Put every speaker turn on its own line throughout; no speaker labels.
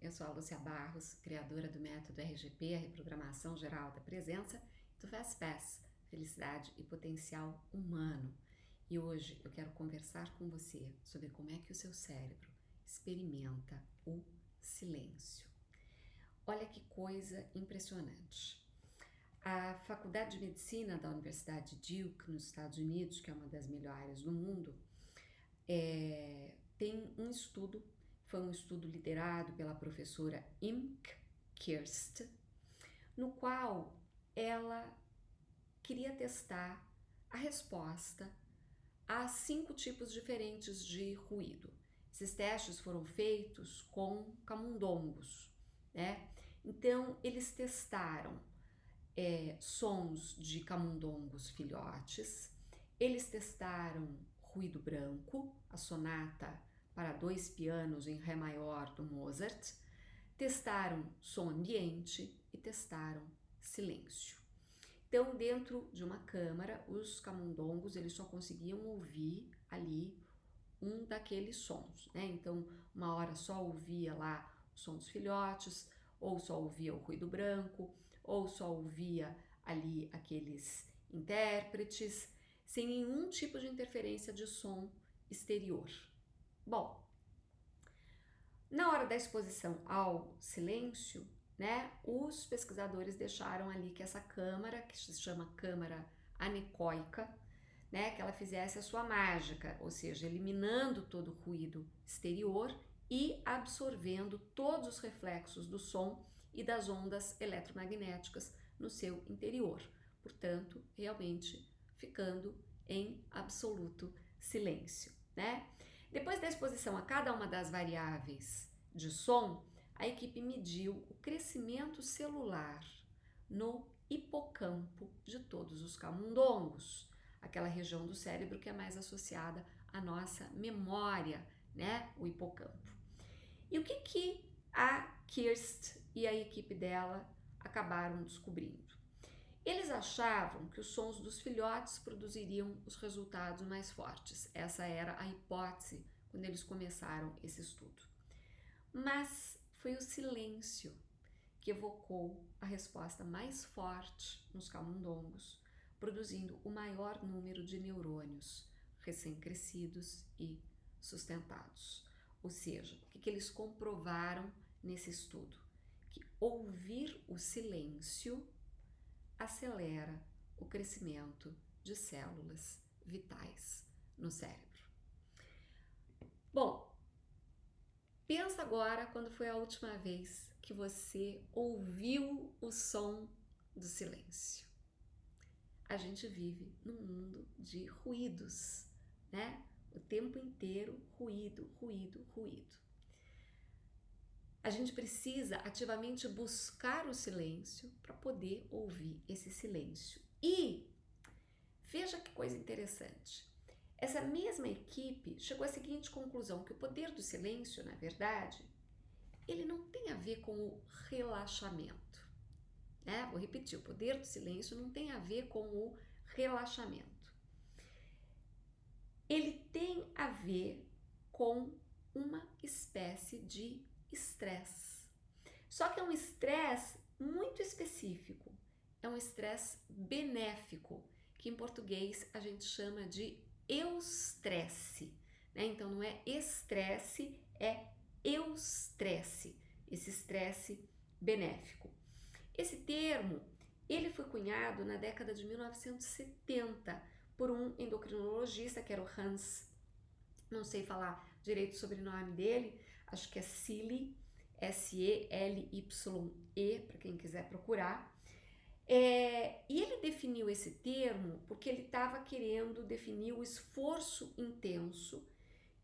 Eu sou a Lúcia Barros, criadora do método RGP, a Reprogramação Geral da Presença, do FastPass, Felicidade e Potencial Humano. E hoje eu quero conversar com você sobre como é que o seu cérebro experimenta o silêncio. Olha que coisa impressionante. A Faculdade de Medicina da Universidade de Duke, nos Estados Unidos, que é uma das melhores do mundo, tem um estudo, foi um estudo liderado pela professora Imke Kirst, no qual ela queria testar a resposta a 5 tipos diferentes de ruído. Esses testes foram feitos com camundongos, né? Então, eles testaram sons de camundongos filhotes, eles testaram ruído branco, a sonata para 2 pianos em Ré maior do Mozart, testaram som ambiente e testaram silêncio. Então, dentro de uma câmara, os camundongos eles só conseguiam ouvir ali um daqueles sons, né? Então, uma hora só ouvia lá o som dos filhotes, ou só ouvia o ruído branco, ou só ouvia ali aqueles intérpretes, sem nenhum tipo de interferência de som exterior. Bom, na hora da exposição ao silêncio, né, os pesquisadores deixaram ali que essa câmara, que se chama câmara anecoica, né, que ela fizesse a sua mágica, ou seja, eliminando todo o ruído exterior e absorvendo todos os reflexos do som e das ondas eletromagnéticas no seu interior. Portanto, realmente ficando em absoluto silêncio, né? Depois da exposição a cada uma das variáveis de som, a equipe mediu o crescimento celular no hipocampo de todos os camundongos, aquela região do cérebro que é mais associada à nossa memória, né? O hipocampo. E o que a Kirst e a equipe dela acabaram descobrindo? Eles achavam que os sons dos filhotes produziriam os resultados mais fortes. Essa era a hipótese quando eles começaram esse estudo. Mas foi o silêncio que evocou a resposta mais forte nos camundongos, produzindo o maior número de neurônios recém-crescidos e sustentados. Ou seja, o que eles comprovaram nesse estudo? Que ouvir o silêncio acelera o crescimento de células vitais no cérebro. Bom, pensa agora quando foi a última vez que você ouviu o som do silêncio. A gente vive num mundo de ruídos, né? O tempo inteiro ruído, ruído, ruído. A gente precisa ativamente buscar o silêncio para poder ouvir esse silêncio. E veja que coisa interessante. Essa mesma equipe chegou à seguinte conclusão, que o poder do silêncio, na verdade, ele não tem a ver com o relaxamento. Né? Vou repetir, o poder do silêncio não tem a ver com o relaxamento. Ele tem a ver com uma espécie de estresse. Só que é um estresse muito específico. É um estresse benéfico, que em português a gente chama de eustresse. Né? Então não é estresse, é eustresse, esse estresse benéfico. Esse termo, ele foi cunhado na década de 1970 por um endocrinologista que era o Hans, não sei falar direito o sobrenome dele, acho que é Sely, S-E-L-Y-E, para quem quiser procurar. E ele definiu esse termo porque ele estava querendo definir o esforço intenso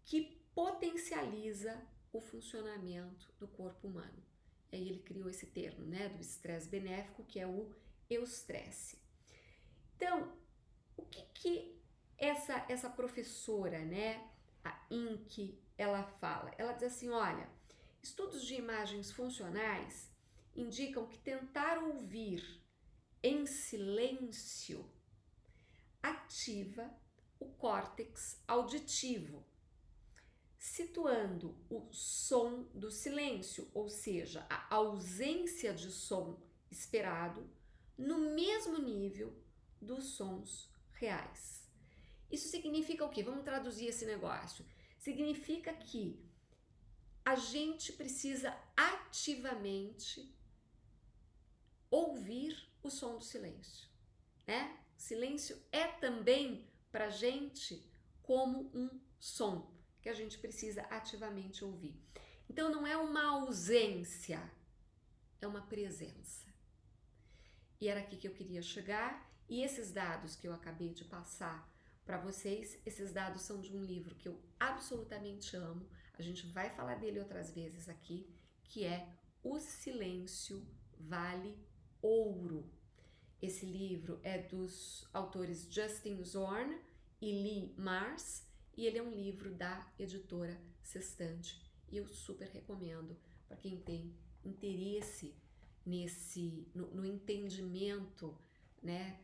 que potencializa o funcionamento do corpo humano. E aí ele criou esse termo, né, do estresse benéfico, que é o eustresse. Então, o que essa professora, né, a Imke, ela fala? Ela diz assim, olha, estudos de imagens funcionais indicam que tentar ouvir em silêncio ativa o córtex auditivo, situando o som do silêncio, ou seja, a ausência de som esperado, no mesmo nível dos sons reais. Isso significa o quê? Vamos traduzir esse negócio. Significa que a gente precisa ativamente ouvir o som do silêncio, né? Silêncio é também para a gente como um som que a gente precisa ativamente ouvir. Então não é uma ausência, é uma presença. E era aqui que eu queria chegar, e esses dados que eu acabei de passar para vocês, esses dados são de um livro que eu absolutamente amo, a gente vai falar dele outras vezes aqui, que é O Silêncio Vale Ouro. Esse livro é dos autores Justin Zorn e Lee Mars, e ele é um livro da editora Sextante, e eu super recomendo para quem tem interesse no entendimento, né,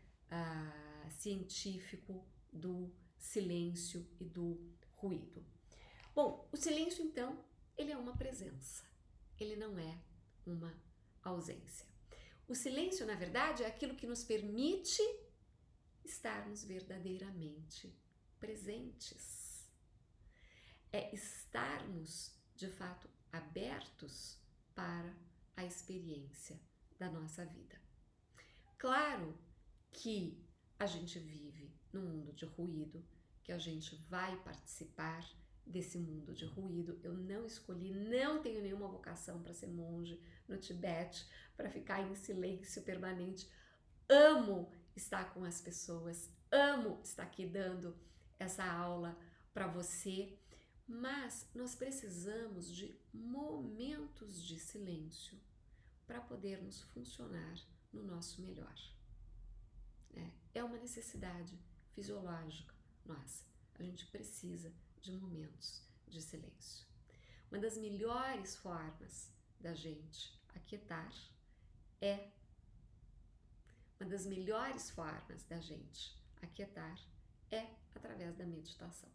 científico do silêncio e do ruído. Bom, o silêncio então, ele é uma presença, ele não é uma ausência. O silêncio, na verdade, é aquilo que nos permite estarmos verdadeiramente presentes. É estarmos, de fato, abertos para a experiência da nossa vida. Claro que a gente vive num mundo de ruído, que a gente vai participar desse mundo de ruído. Eu não escolhi, não tenho nenhuma vocação para ser monge no Tibete, para ficar em silêncio permanente. Amo estar com as pessoas, amo estar aqui dando essa aula para você, mas nós precisamos de momentos de silêncio para podermos funcionar no nosso melhor. É uma necessidade fisiológica nossa. A gente precisa de momentos de silêncio. Uma das melhores formas da gente aquietar é através da meditação,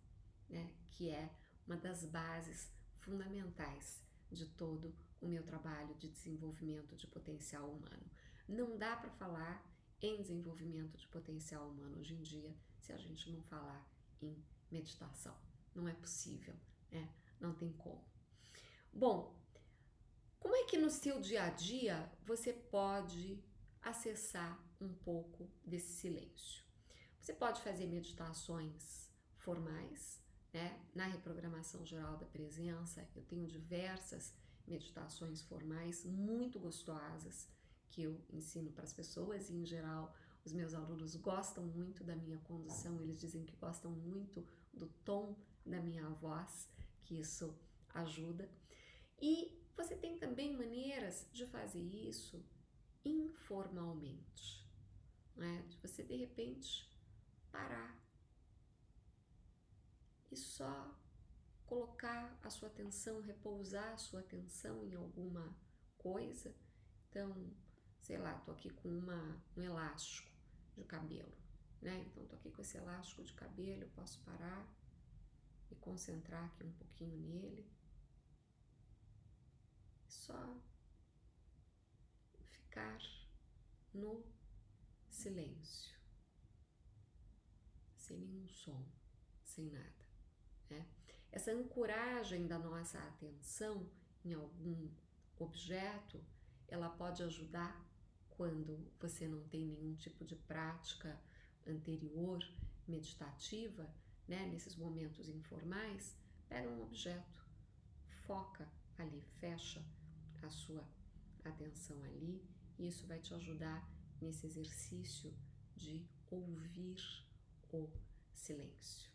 né? Que é uma das bases fundamentais de todo o meu trabalho de desenvolvimento de potencial humano. Não dá para falar em desenvolvimento de potencial humano hoje em dia se a gente não falar em meditação. Não é possível, né? Não tem como. Bom, como é que no seu dia a dia você pode acessar um pouco desse silêncio? Você pode fazer meditações formais, né? Na reprogramação geral da presença, eu tenho diversas meditações formais muito gostosas que eu ensino para as pessoas, e em geral os meus alunos gostam muito da minha condução, eles dizem que gostam muito do tom da minha voz, que isso ajuda. E você tem também maneiras de fazer isso informalmente, né? De você de repente parar e só colocar a sua atenção, repousar a sua atenção em alguma coisa. Então, sei lá, tô aqui com um elástico de cabelo, né? Então tô aqui com esse elástico de cabelo, eu posso parar e concentrar aqui um pouquinho nele. Só ficar no silêncio, sem nenhum som, sem nada, né? Essa ancoragem da nossa atenção em algum objeto, ela pode ajudar quando você não tem nenhum tipo de prática anterior meditativa, né? Nesses momentos informais, pega um objeto, foca ali, fecha a sua atenção ali, e isso vai te ajudar nesse exercício de ouvir o silêncio.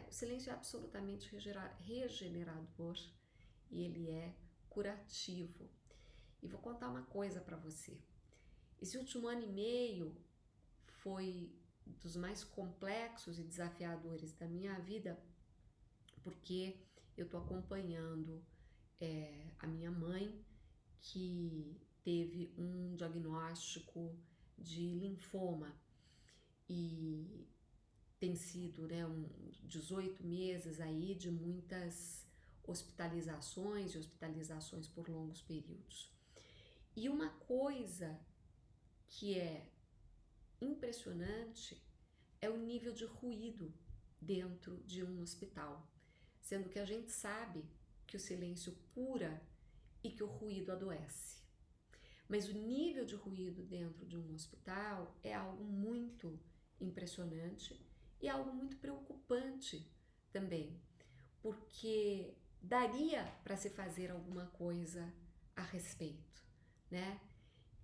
O silêncio é absolutamente regenerador e ele é curativo. E vou contar uma coisa para você. Esse último ano e meio foi dos mais complexos e desafiadores da minha vida, porque eu tô acompanhando a minha mãe, que teve um diagnóstico de linfoma, e tem sido, né, 18 meses aí de muitas hospitalizações e hospitalizações por longos períodos. E uma coisa que é impressionante é o nível de ruído dentro de um hospital, sendo que a gente sabe que o silêncio cura e que o ruído adoece. Mas o nível de ruído dentro de um hospital é algo muito impressionante e algo muito preocupante também, porque daria para se fazer alguma coisa a respeito, né?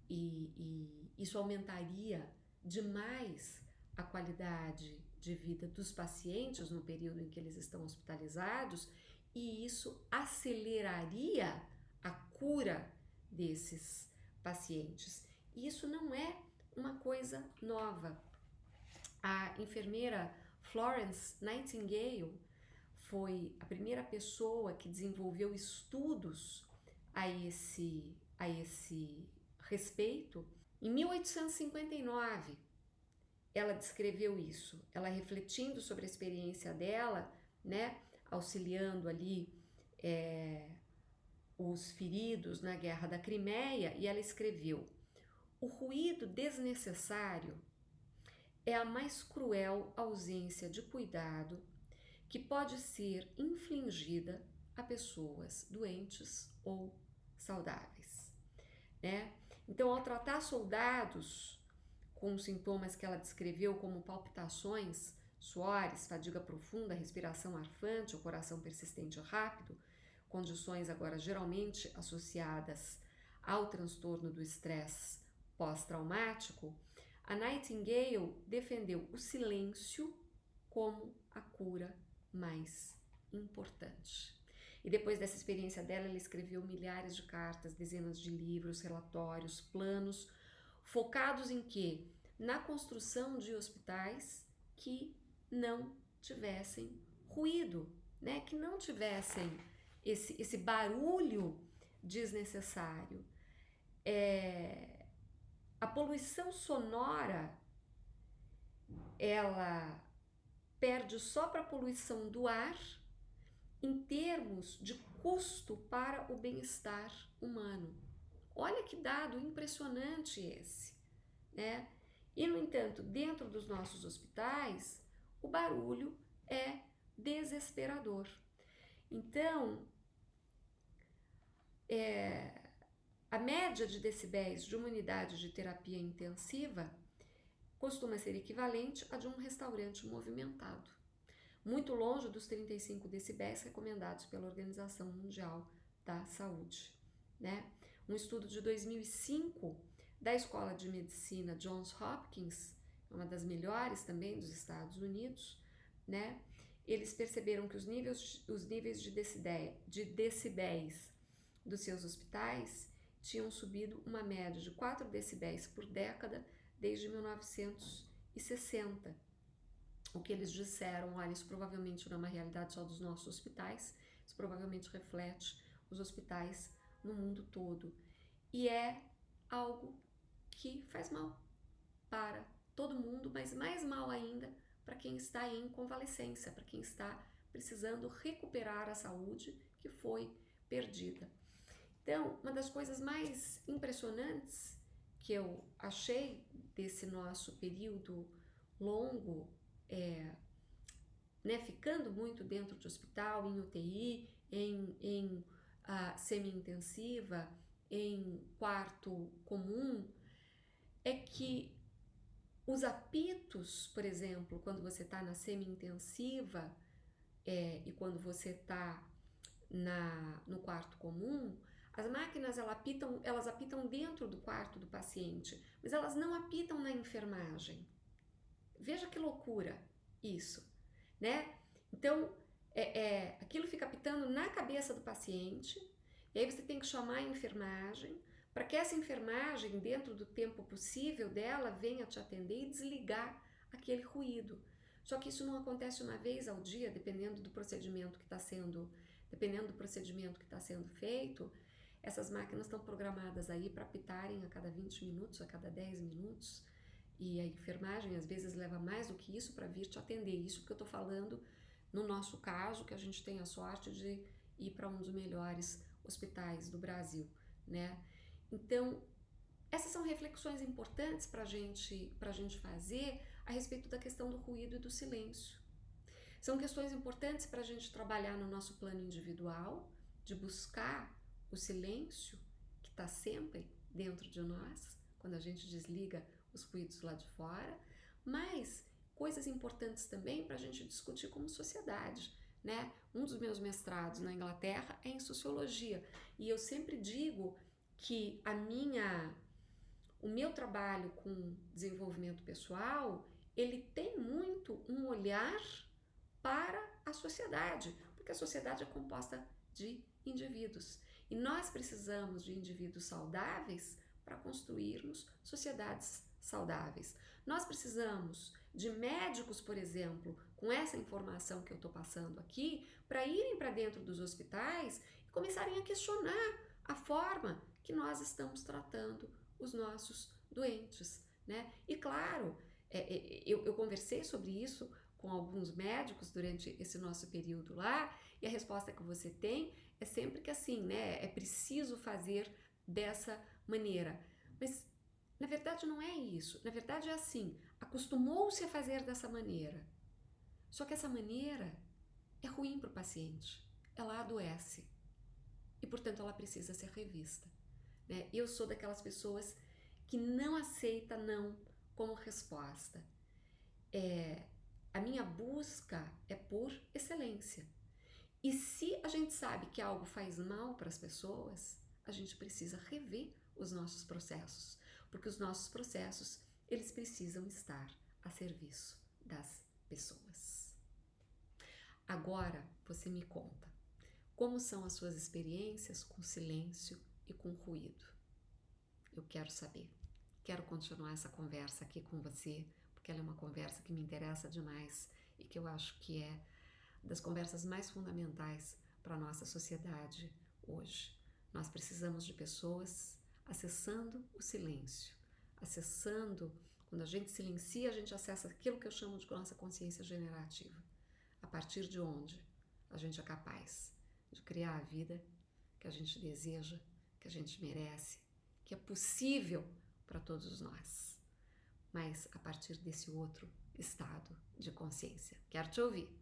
E isso aumentaria demais a qualidade de vida dos pacientes no período em que eles estão hospitalizados, e isso aceleraria a cura desses pacientes. E isso não é uma coisa nova. A enfermeira Florence Nightingale foi a primeira pessoa que desenvolveu estudos a esse respeito. Em 1859, ela descreveu isso, ela refletindo sobre a experiência dela, né, auxiliando ali os feridos na Guerra da Crimeia, e ela escreveu: o ruído desnecessário é a mais cruel ausência de cuidado que pode ser infligida a pessoas doentes ou saudáveis, né? Então, ao tratar soldados com sintomas que ela descreveu como palpitações, suores, fadiga profunda, respiração arfante, o coração persistente e rápido, condições agora geralmente associadas ao transtorno do estresse pós-traumático, a Nightingale defendeu o silêncio como a cura mais importante. E depois dessa experiência dela, ela escreveu milhares de cartas, dezenas de livros, relatórios, planos, focados em quê? Na construção de hospitais que não tivessem ruído, né? Que não tivessem esse barulho desnecessário. A poluição sonora, ela perde só para a poluição do ar em termos de custo para o bem-estar humano. Olha que dado impressionante esse, né? E, no entanto, dentro dos nossos hospitais, o barulho é desesperador. Então, a média de decibéis de uma unidade de terapia intensiva costuma ser equivalente a de um restaurante movimentado, muito longe dos 35 decibéis recomendados pela Organização Mundial da Saúde, né? Um estudo de 2005 da Escola de Medicina Johns Hopkins, uma das melhores também dos Estados Unidos, né? Eles perceberam que os níveis de decibéis dos seus hospitais tinham subido uma média de 4 decibéis por década desde 1960. O que eles disseram, olha, isso provavelmente não é uma realidade só dos nossos hospitais, isso provavelmente reflete os hospitais no mundo todo. E é algo que faz mal para todo mundo, mas mais mal ainda para quem está em convalescência, para quem está precisando recuperar a saúde que foi perdida. Então, uma das coisas mais impressionantes que eu achei desse nosso período longo, né, ficando muito dentro de hospital, em UTI, em semi-intensiva, em quarto comum, é que os apitos, por exemplo, quando você está na semi-intensiva e quando você está no quarto comum, as máquinas elas apitam dentro do quarto do paciente, mas elas não apitam na enfermagem. Veja que loucura isso, né? Então, aquilo fica apitando na cabeça do paciente, e aí você tem que chamar a enfermagem, para que essa enfermagem, dentro do tempo possível dela, venha te atender e desligar aquele ruído. Só que isso não acontece uma vez ao dia, dependendo do procedimento que está sendo feito. Essas máquinas estão programadas aí para apitarem a cada 20 minutos, a cada 10 minutos, e a enfermagem às vezes leva mais do que isso para vir te atender. Isso que eu estou falando no nosso caso, que a gente tem a sorte de ir para um dos melhores hospitais do Brasil, né? Então, essas são reflexões importantes para a gente fazer a respeito da questão do ruído e do silêncio. São questões importantes para a gente trabalhar no nosso plano individual, de buscar o silêncio que está sempre dentro de nós, quando a gente desliga os ruídos lá de fora, mas coisas importantes também para a gente discutir como sociedade, né? Um dos meus mestrados na Inglaterra é em sociologia e eu sempre digo que o meu trabalho com desenvolvimento pessoal, ele tem muito um olhar para a sociedade, porque a sociedade é composta de indivíduos e nós precisamos de indivíduos saudáveis para construirmos sociedades saudáveis. Nós precisamos de médicos, por exemplo, com essa informação que eu estou passando aqui, para irem para dentro dos hospitais e começarem a questionar a forma que nós estamos tratando os nossos doentes, né? E claro, eu conversei sobre isso com alguns médicos durante esse nosso período lá, e a resposta que você tem é sempre que assim, né? É preciso fazer dessa maneira. Mas na verdade não é isso. Na verdade é assim, acostumou-se a fazer dessa maneira. Só que essa maneira é ruim para o paciente. Ela adoece. E portanto ela precisa ser revista, né? Eu sou daquelas pessoas que não aceita não como resposta. A minha busca é por excelência. E se a gente sabe que algo faz mal para as pessoas, a gente precisa rever os nossos processos, porque os nossos processos, eles precisam estar a serviço das pessoas. Agora você me conta, como são as suas experiências com silêncio e com ruído? Eu quero saber. Quero continuar essa conversa aqui com você, porque ela é uma conversa que me interessa demais e que eu acho que é das conversas mais fundamentais para a nossa sociedade hoje. Nós precisamos de pessoas acessando o silêncio, acessando, quando a gente silencia, a gente acessa aquilo que eu chamo de nossa consciência generativa, a partir de onde a gente é capaz de criar a vida que a gente deseja, que a gente merece, que é possível para todos nós, mas a partir desse outro estado de consciência. Quero te ouvir.